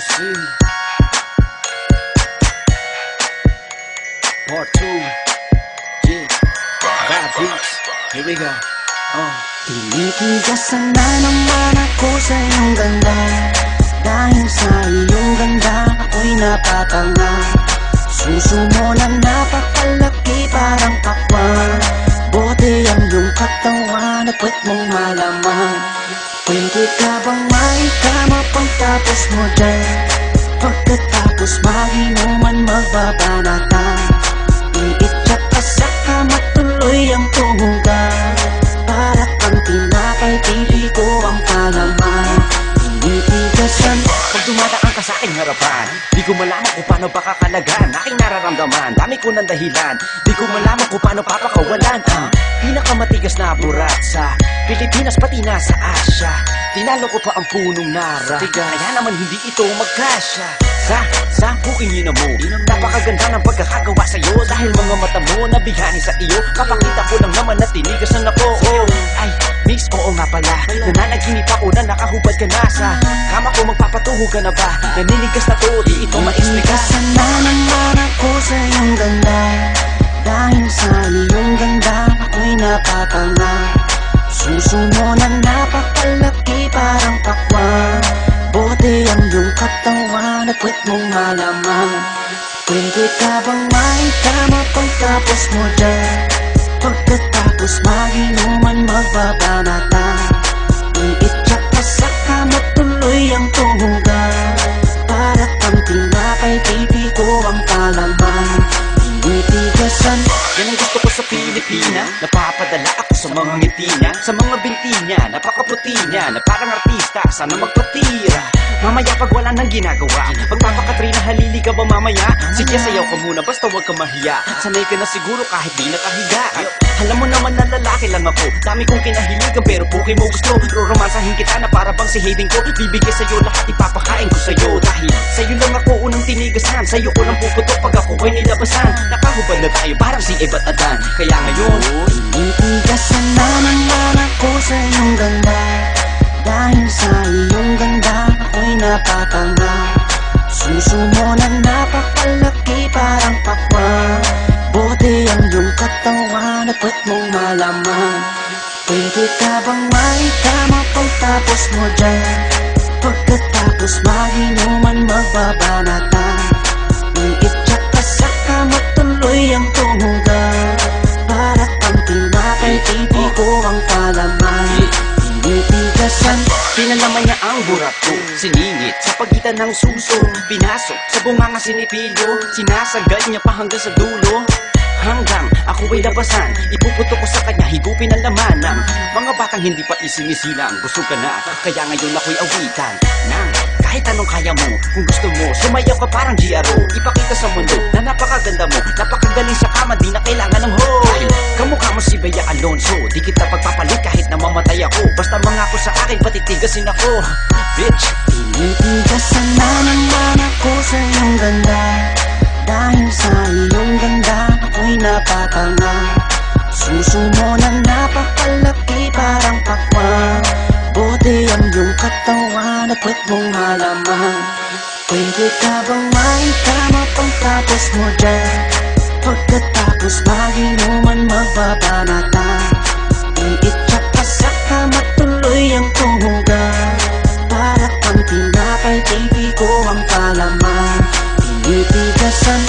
MC Part 2. Yeah, bad beats. Here we go. Tinitigasan na naman ako sa iyong ganda. Dahil sa iyong ganda ako'y napatanga. Suso mo na napakalaki parang pakwan. Bote ang iyong katawan at puwet mong malaman. Pwede ka bang maikama pagtapos mo dyan? Pagkatapos mag-inuman magbabanatan. Iitsak ka sa kama tuloy ang tumugan. Para kang tinapay, pipi ko ang palaman. Tinitigasan Pag dumadaan ka sa aking harapan, di ko malaman kung paano pakakalagan aking nararamdaman. Dami ko ng dahilan, di ko malaman kung paano papakawalan. Pinakamatigas na burat sa Pilipinas pati na sa Asya. Tinalo ko pa ang punong nara, kaya naman hindi ito magkasya. Sa bukingin mo, napakaganda ng pagkakagawa sa'yo. Dahil mga mata mo nabihani sa iyo, kapakita ko lang naman na tinigasan ako. Ay, miss, oo nga pala, nananaginip ako na nakahubad ka na sa kama ko. Magpapatuho ka na ba? Naninigas na to, di ito ma-explica. Tinitigasan na naman ako sa iyong ganda. Dahil sa iyong ganda ako'y napatanga. Suso mo na napakalaki parang pakwan. Bote ang iyong katawan at puwet mong malaman. Pwede ka bang maikama pagtapos mo dyan? Pagkatapos mag-inuman magbabanatan. Iitsak ka sa kama tuloy ang tumugan. Para kang tinapay, pipi ko ang palaman. Tinitigasan Yan ang gusto ko sa Pilipina. Napapadala ako sa mga ngiti niya, sa mga binti niya, napakaputi niya, na parang artista, sana magpatira. Mamaya pag wala nang ginagawa, pagpapakatrina, halili ka ba mamaya? Sige, sayaw ka muna, basta huwag ka mahiya. Sanay ka na siguro kahit di nakahiga. Alam mo naman na lalaki lang ako, dami kong kinahiligan pero puki mo gusto. Roromansahin kita na para bang si Hayden ko. Bibigay sa'yo lahat, ipapakain ko sa'yo. Dahil sa'yo lang ako unang tinigasan, sa'yo ko lang puputok pag ako ko'y nilabasan. Nakahubad na tayo parang si Eva at Adan. Kaya ngayon, tinitigasan na naman ako sa iyong ganda. Dahil sa iyong ganda ako'y napatanga. Suso mo na napakalaki parang pakwan. Bote ang iyong katawan at puwet mong malaman. Pwede ka bang maikama pagtapos mo dyan? Pagkatapos mag-inuman magbabanatan. Iitsak ka sa kama tuloy ang tumugan. Para kang tinapay, pipi ko ang palaman. Tinitigasan pinalaman niya ang burat ko, siningit sa pagitan ng suso. Pinasok sa bunganga sinipilyo, sinasagad niya pa hanggang sa dulo. Hanggang ako ay labasan, ipuputok ko sa kanya, higupin ang laman ng mga batang hindi pa isinisilang. Busog ka na, kaya ngayon ako'y awitan ng kahit anong kaya mo. Kung gusto mo, sumayaw ka parang GRO. Ipakita sa mundo na napakaganda mo, napakagaling sa kama, di na kailangan ng ho. Dahil kamukha mo si Bea Alonso, di kita pagpapalit kahit na mamatay ako. Basta mangako sa akin, patitigasin ako, bitch. Tinitigasan na naman ako sa iyong ganda. Dahil sa iyong ganda ako'y napatanga. Suso mo na napakalaki parang pakwan. Bote ang iyong katawan at puwet mong malaman. Pwede ka bang maikama pagtapos mo dyan? Pagkatapos mag-inuman magbabanatan. Iitsak ka sa kama tuloy ang tumugan. Para kang tinapay, pipi ko ang palaman. Tinitigasan